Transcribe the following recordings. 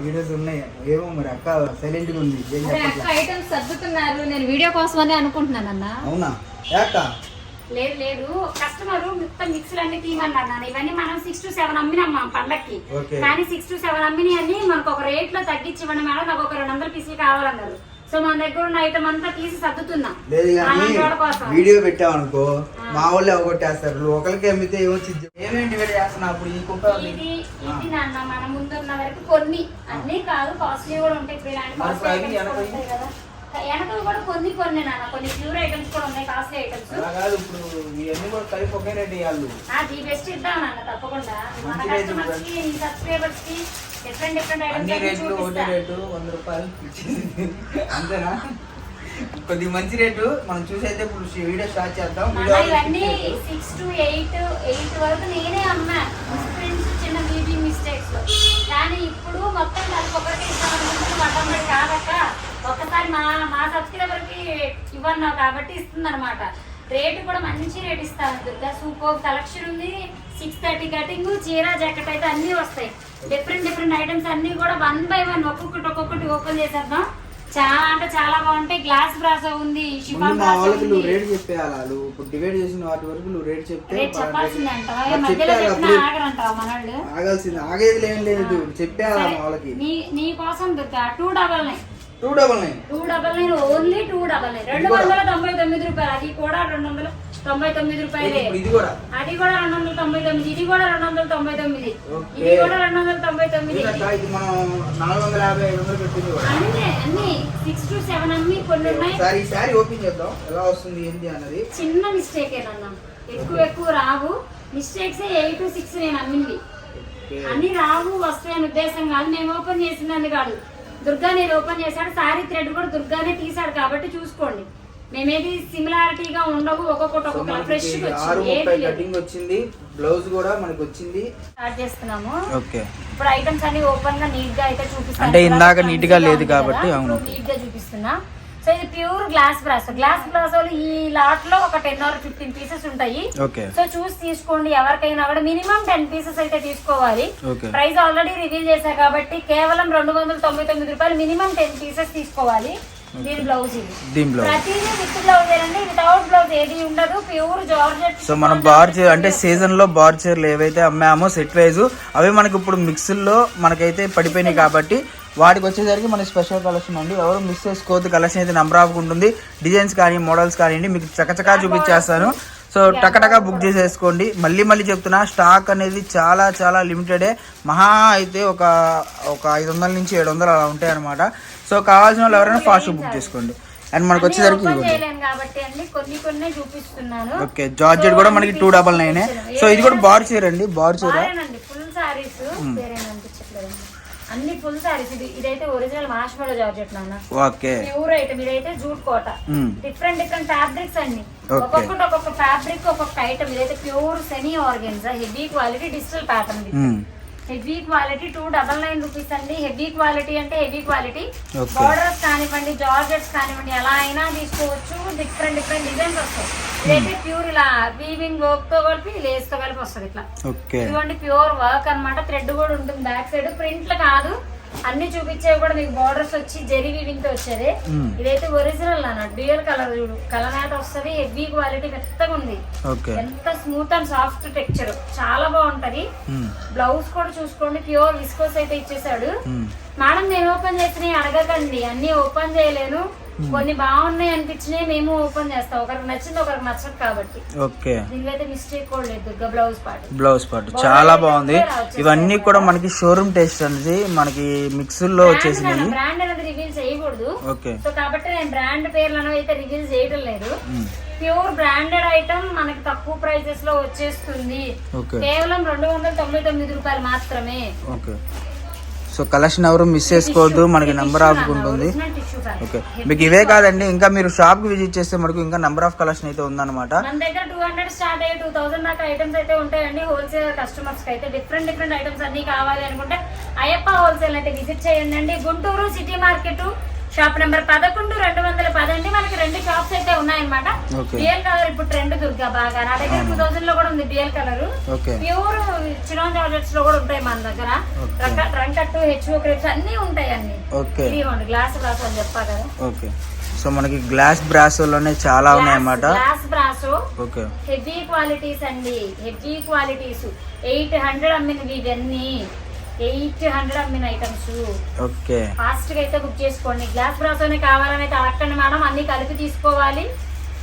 Videos ఉన్నాయి ఏమో మరి అక్క సైలెంట్ గా ఉంది. ఐటమ్స్ సర్దుతున్నారు. నేను వీడియో కోసమని అనుకుంటున్నాను అన్న. అవునా? లేదు కస్టమర్ మొత్తం మిక్స్లు అన్ని తీయమన్నారు నాన్న. ఇవన్నీ మనం 6 to 7 అమ్మినాం మా పండక్కి. కానీ 6 to 7 అమ్మిని అన్ని మనకు ఒక రేట్ లో తగ్గించి ఇవ్వండి మేడం, నాకు ఒక 200 పీసులు కావాలన్నారు. సో మన దగ్గర ఉన్న ఐటమ్ అంతా తీసి సర్దుతున్నా. వీడియో పెట్టామనుకో మా వాళ్ళు అవగొట్టేస్తారు. ఒకరికి అమ్మితే ఏమొచ్చింది? ఏమేంటి చేస్తున్నా అప్పుడు ఈ కుక్క ఇది నాన్న మన ముందు ఉన్న వరకు కొన్ని అన్ని కాదు, కాస్ట్లీ కూడా ఉంటాయి. కదా వెనకలు కూడా కొన్ని నాన్న, కొన్ని ప్యూర్ ఐటమ్స్ కూడా ఉన్నాయి, కాస్ట్లీ ఐటమ్స్. ఇప్పుడు ఇవన్నీ కూడా కలిపి ఒకే రేట్ ఇవ్వాలి. అది బెస్ట్ ఇద్దాం నాన్న తప్పకుండా. మన కస్టమర్స్ కి సబ్స్క్రైబర్స్ కి డిఫరెంట్ ఐటమ్స్ ఒకటే రేటు 100 రూపాయలు అంతేనా? కొద్దిగా మంచి రేటు మనం చూసైతే ఇప్పుడు వీడియో స్టార్ట్ చేద్దాం. ఇవన్నీ 6 to 8 వరకు నేనే అమ్మా ఫ్రెండ్స్ చిన్న బ్యూటీ మిస్టేక్స్ లో. కానీ ఇప్పుడు మొత్తం దానికి ఒకరికి ఇస్తామనుకుంటున్నాం కాదక్క. ఒక్కసారి మా సబ్స్క్రైబర్ కి ఇవ్వన్నావు కాబట్టి ఇస్తుంది అనమాట. రేటు కూడా మంచి రేట్ ఇస్తాను దుర్గా. సూపర్ కలెక్షన్ ఉంది. 630 కటింగ్, చీర జాకెట్ అయితే అన్ని వస్తాయి. డిఫరెంట్ ఐటమ్స్ అన్ని కూడా 1 by 1 ఒక్కొక్కటి ఓపెన్ చేసేద్దాం. చాలా అంటే చాలా బాగుంటాయి. గ్లాస్ బ్రాసో ఉంది, షిఫాన్ బ్రాసో ఉంది. రేట్ చెప్పేయాలి. ఇప్పుడు డివైడ్ చేసిన వాటి వరకు నువ్వు రేట్ చెప్తే చెప్పాల్సిందే అంటావా? మధ్యలో చెప్పినా ఆగరంటావా మనోళ్ళు? ఆగాల్సింది ఆగేది లేదు చెప్పేయాలి వాళ్ళకి. నీ కోసం దుర్గా 299 299 ఓన్లీ 299 299 రూపాయలు. అది కూడా 299 రూపాయలే. అది కూడా 299, ఇది కూడా 299, ఇది కూడా 299. అన్ని 6 to 7 అన్ని కొన్ని ఉన్నాయి. ఓపెన్ చేద్దాం ఎలా వస్తుంది ఏంటి అన్నది. చిన్న మిస్టేక్ ఏనన్నా, ఎక్కువ రావు. మిస్టేక్స్ 8 to 6 నేను అమ్మింది. అన్ని రావు వస్తాయని ఉద్దేశం కాదు, మేము ఓపెన్ చేసిందని కాదు. దుర్గా నేను ఓపెన్ చేశాడు. సారీ థ్రెడ్ కూడా దుర్గానే తీసాడు కాబట్టి చూసుకోండి. మేమేది సిమిలారిటీగా ఉండవు. ఒక్కొక్క ఫ్రెష్ వచ్చింది. బ్లౌజ్ కూడా మనకి వచ్చింది. స్టార్ట్ చేస్తున్నాము. ఇప్పుడు ఐటమ్స్ అన్ని ఓపెన్ గా నీట్ గా అయితే చూపిస్తాను. అంటే ఇందాక నీట్ గా లేదు కాబట్టి నీట్ గా చూపిస్తున్నా. సో ఇది ప్యూర్ గ్లాస్ బ్రాసో. ఈ లాట్ లో ఒక 10 or 15 పీసెస్ ఉంటాయి. సో చూసి తీసుకోండి. ఎవరికైనా కూడా మినిమం 10 పీసెస్ అయితే తీసుకోవాలి. ప్రైస్ ఆల్రెడీ రివీల్ చేశా కాబట్టి కేవలం 299 రూపాయలు. మినిమం 10 పీసెస్ తీసుకోవాలి. దీని బ్లౌజ్ ఇది ప్రతిదీ విత్ బ్లౌజ్ ఏనండి, వితౌట్ బ్లౌజ్ ఏది ఉండదు. Pure georgette. సో మనం బార్ చీర అంటే సీజన్ లో బార్ చీరలు ఏవైతే అమ్మామో సెట్ వైజ్ అవి మనకి ఇప్పుడు మిక్స్లో మనకైతే పడిపోయినాయి కాబట్టి వాటికి వచ్చేసరికి మన స్పెషల్ కలెక్షన్ అండి. ఎవరు మిస్ చేసుకోవద్దు. కలెక్షన్ అయితే నెంబర్ ఆఫ్ ఉంటుంది. డిజైన్స్ కానీ మోడల్స్ కానివ్వండి మీకు చకచకా చూపించేస్తాను. సో టకటకా బుక్ చేసేసుకోండి. మళ్ళీ చెప్తున్నా స్టాక్ అనేది చాలా లిమిటెడే. మహా అయితే ఒక 500 నుంచి 700 అలా ఉంటాయి అనమాట. సో కావాల్సిన వాళ్ళు ఎవరైనా ఫాస్ట్ బుక్ చేసుకోండి. అండ్ మనకు వచ్చేసరికి ఓకే జార్జెట్ కూడా మనకి 299. సో ఇది కూడా బార్ చీర అండి. బార్ చీర అన్ని ఫుల్ సారీస్. ఇదైతే ఒరిజినల్ మార్ష్మెల్లో జార్జెట్ నాన్న. Okay pure item. ఇదైతే జూట్ కోట. డిఫరెంట్ ఫ్యాబ్రిక్స్ అన్ని. ఒక్కొక్క ఫ్యాబ్రిక్ ఒక్కొక్క ఐటమ్. ఇదైతే pure semi organza heavy quality digital pattern. Heavy quality 299 rupees అండి. హెవీ క్వాలిటీ అంటే హెవీ క్వాలిటీ. బార్డర్స్ కానివ్వండి, జార్జెట్స్ కానివ్వండి, ఎలా అయినా తీసుకోవచ్చు. డిఫరెంట్ డిజైన్స్ వస్తాయి. ఇదైతే ప్యూర్ ఇలా వీవింగ్ వర్క్ తో కలిపి లేస్ తో కలిపి వస్తుంది. ఇట్లా ఇదిగోండి ప్యూర్ వర్క్ అన్నమాట. థ్రెడ్ కూడా ఉంటుంది బ్యాక్ సైడ్. ప్రింట్లు కాదు అన్ని చూపించేవి కూడా మీకు బార్డర్స్ వచ్చి జరీ వీవింగ్ తో వచ్చేది. ఇదైతే ఒరిజినల్ అన్నట్టు. డ్యూయల్ కలర్ చూడు, కలర్ అయితే వస్తుంది. హెవీ క్వాలిటీ మెత్తగా ఉంది. ఎంత స్మూత్ అండ్ సాఫ్ట్ టెక్స్చర్, చాలా బాగుంటది. బ్లౌజ్ కూడా చూసుకోండి. ప్యూర్ విస్కోస్ అయితే ఇచ్చేసాడు. మేడం నేను ఓపెన్ చేసినవి అడగకండి, అన్ని ఓపెన్ చేయలేను. కొన్ని బాగున్నాయి అనిపించినాయి మేము ఓపెన్ చేస్తాం. ఒకరికి నచ్చింది ఒకరికి నచ్చదు కాబట్టి. ఓకే దీనికైతే మిస్టేక్ కూడా లేదు. బ్లౌజ్ పార్ట్ చాలా బాగుంది. ఇవన్నీ కూడా మనకి షోరూమ్ టేస్ట్ అనేది మనకి మిక్స్ లో వచ్చేసింది. బ్రాండ్ అనేది రివీల్ చేయకూడదు. ఓకే సో కాబట్టి నేను బ్రాండ్ పేర్లను అయితే రివీల్ చేయడం లేదు. ప్యూర్ బ్రాండెడ్ ఐటమ్ మనకి తక్కువ ప్రైసెస్ లో వచ్చేస్తుంది. కేవలం 299 రూపాయలు మాత్రమే. ఓకే సో కలెక్షన్ ఎవరు మిస్ చేసుకోవద్దు. మనకి నెంబర్ ఆఫ్ ఉంటుంది. ఓకే మీకు ఇవే కాదండి, ఇంకా మీరు షాప్ కి విజిట్ చేస్తే మనకు ఇంకా నెంబర్ ఆఫ్ కలెక్షన్ అయితే ఉందన్నమాట. మన దగ్గర 200 స్టార్ట్ అయ్యి 2000 దాకా ఐటమ్స్ అయితే ఉంటాయండి. హోల్సేల్ కస్టమర్స్ కి అయితే డిఫరెంట్ ఐటమ్స్ అన్ని కావాలి అనుకుంటే అయ్యప్ప హోల్సేల్ అయితే విజిట్ చేయండి. Guntur city market shop number 11 210 అండి. మనకి 2 షాప్స్ అయితే ఉన్నాయన్నమాట. డ్యూయల్ కలర్ ఇప్పుడు ట్రెండ్ దుర్గా బాగా. నా దగ్గర 2000 లో కూడా ఉంది dual colour. Pure chinon georgettes లో కూడా ఉంటాయి మన దగ్గర. రంకట్టు హెచ్ఓ క్రేప్స్ అన్ని ఉంటాయి అన్ని. ఇదిగోండి గ్లాస్ బ్రాస్ అని చెప్పా కదా. ఓకే సో మనకి గ్లాస్ బ్రాసోలోనే చాలా ఉన్నాయన్నమాట. గ్లాస్ బ్రాసో హెవీ క్వాలిటీస్ అండి. హెవీ క్వాలిటీస్ 800 అమ్మినవి ఇవన్నీ. 800 అమ్మిన ఐటమ్స్. ఓకే ఫాస్ట్ గా అయితే బుక్ చేసుకోండి. గ్లాస్ బ్రాసోనే కావాలని అయితే అడగండి మేడం, అన్ని కలిపి తీసుకోవాలి.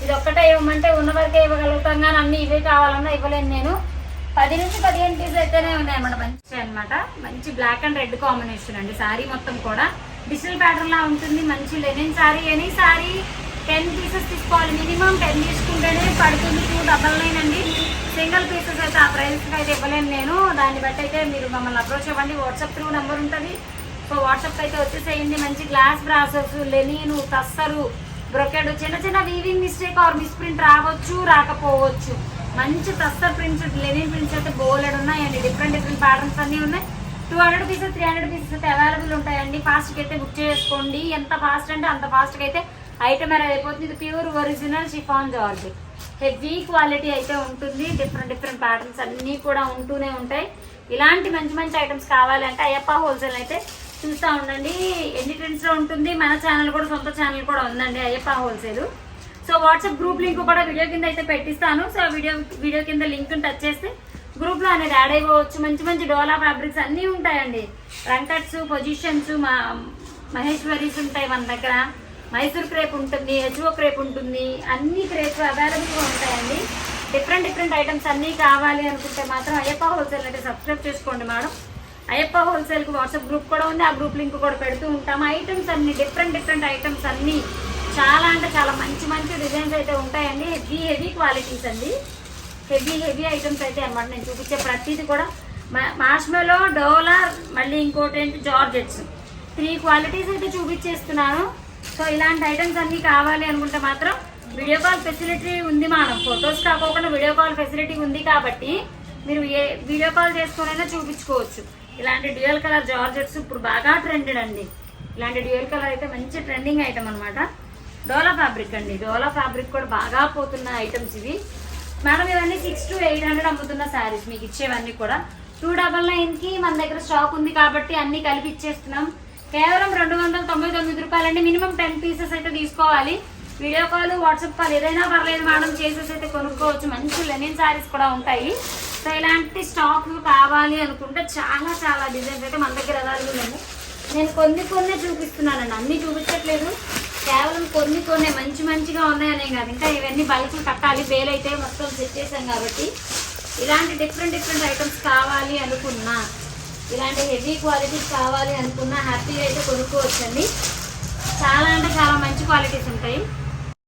ఇది ఒక్కటే ఇవ్వమంటే ఉన్న వరకే ఇవ్వగలుగుతాం కానీ అన్ని ఇవే కావాలన్నా ఇవ్వలేను నేను. 10 నుంచి 15 పీసులు అయితేనే ఉన్నాయన్నమాట. మంచి అనమాట. మంచి బ్లాక్ అండ్ రెడ్ కాంబినేషన్ అండి. శారీ మొత్తం కూడా డిజిటల్ ప్యాటర్న్ లా ఉంటుంది. మంచి linen sari. Any sari 10 pieces తీసుకోవాలి. మినిమం 10 తీసుకుంటేనే పడుతుంది. 299 అండి. సింగిల్ పీసెస్ అయితే ఆ ప్రైస్ అయితే ఇవ్వలేను నేను. దాన్ని బట్టి అయితే మీరు మమ్మల్ని అప్రోచ్ అవ్వండి. వాట్సాప్ త్రూ నెంబర్ ఉంటుంది. సో వాట్సాప్ అయితే వచ్చేసేయండి. మంచి గ్లాస్ బ్రాసెస్, లెనిన్, తస్సరు, బ్రొకెడ్, చిన్న చిన్న వీవింగ్ మిస్టేక్ ఆర్ మిస్ప్రింట్ రావచ్చు రాకపోవచ్చు. మంచి తస్సర్ ప్రింట్స్, లెనిన్ ప్రింట్స్ అయితే బోలెడ్ ఉన్నాయండి. డిఫరెంట్ ప్యాటర్న్స్ అన్నీ ఉన్నాయి. 200 పీసెస్ 300 పీసెస్ అయితే అవైలబుల్ ఉంటాయండి. ఫాస్ట్గా అయితే బుక్ చేసుకోండి. ఎంత ఫాస్ట్ అంటే అంత ఫాస్ట్గా అయితే ఐటమ్ అనేది అయిపోతుంది. ఇది pure original chiffon georgette. Heavy quality అయితే ఉంటుంది. డిఫరెంట్ ప్యాటర్న్స్ అన్నీ కూడా ఉంటూనే ఉంటాయి. ఇలాంటి మంచి మంచి ఐటమ్స్ కావాలి అంటే అయ్యప్ప హోల్సేల్ అయితే చూస్తూ ఉండండి. ఎన్ని ట్రెండ్స్లో ఉంటుంది. మన ఛానల్ కూడా, సొంత ఛానల్ కూడా ఉందండి Ayyappa wholesale. So WhatsApp group link కూడా వీడియో కింద అయితే పెట్టిస్తాను. సో వీడియో కింద లింక్ టచ్ చేస్తే గ్రూప్ లో అనేది యాడ్ అయిపోవచ్చు. మంచి మంచి డోలా ఫ్యాబ్రిక్స్ అన్నీ ఉంటాయండి. రంకట్స్, పొజిషన్స్, మహేశ్వరీస్ ఉంటాయి మన దగ్గర. మైసూర్ క్రేప్ ఉంటుంది, హెచ్ఓ క్రేప్ ఉంటుంది. అన్ని క్రేప్స్ అవైలబుల్గా ఉంటాయండి. డిఫరెంట్ ఐటమ్స్ అన్నీ కావాలి అనుకుంటే మాత్రం అయ్యప్ప హోల్సేల్ అయితే సబ్స్క్రైబ్ చేసుకోండి మేడం. అయ్యప్ప హోల్సేల్కి వాట్సాప్ గ్రూప్ కూడా ఉంది. ఆ గ్రూప్ లింక్ కూడా పెడుతూ ఉంటాము. ఐటమ్స్ అన్ని డిఫరెంట్ ఐటమ్స్ అన్నీ చాలా అంటే చాలా మంచి మంచి డిజైన్స్ అయితే ఉంటాయండి. హెవీ క్వాలిటీస్ అండి. హెవీ ఐటమ్స్ అయితే అన్నమాట. నేను చూపించే ప్రతిదీ కూడా మార్ష్మెలో, డోలా, మళ్ళీ ఇంకోటి ఏంటి జార్జెట్స్. 3 క్వాలిటీస్ అయితే చూపించేస్తున్నాను. సో ఇలాంటి ఐటమ్స్ అన్నీ కావాలి అనుకుంటే మాత్రం వీడియో కాల్ ఫెసిలిటీ ఉంది మేడం. ఫొటోస్ కాకుండా వీడియో కాల్ ఫెసిలిటీ ఉంది కాబట్టి మీరు వీడియో కాల్ చేసుకునైనా చూపించుకోవచ్చు. ఇలాంటి డ్యూయల్ కలర్ జార్జెట్స్ ఇప్పుడు బాగా ట్రెండెడ్ అండి. ఇలాంటి డ్యూయల్ కలర్ అయితే మంచి ట్రెండింగ్ ఐటమ్ అనమాట. డోలా ఫ్యాబ్రిక్ అండి. డోలా ఫ్యాబ్రిక్ కూడా బాగా పోతున్న ఐటమ్స్ ఇవి మేడం. ఇవన్నీ 600 to 800 అమ్ముతున్న శారీస్ మీకు ఇచ్చేవన్నీ కూడా 299కి మన దగ్గర స్టాక్ ఉంది కాబట్టి అన్ని కలిపి ఇచ్చేస్తున్నాం. కేవలం 299 రూపాయలండి. మినిమం 10 పీసెస్ అయితే తీసుకోవాలి. వీడియో కాల్, వాట్సాప్ కాల్ ఏదైనా పర్లేదు మేడం, చేసేసి అయితే కొనుక్కోవచ్చు. మంచి లెనిన్ శారీస్ కూడా ఉంటాయి. సో ఇలాంటి స్టాక్ కావాలి అనుకుంటే చాలా డిజైన్స్ అయితే మన దగ్గర అవైలబుల్ ఉంది. నేను కొన్ని చూపిస్తున్నానండి, అన్ని చూపించట్లేదు. కేవలం కొన్ని మంచిగా ఉన్నాయనే కాదు, ఇంకా ఇవన్నీ బల్క్ కట్టాలి. బేల్ అయితే మొత్తం సెట్ చేసాం కాబట్టి ఇలాంటి డిఫరెంట్ ఐటమ్స్ కావాలి అనుకున్నా, ఇలాంటి హెవీ క్వాలిటీస్ కావాలి అనుకున్నా హ్యాపీగా అయితే కొనుక్కోవచ్చండి.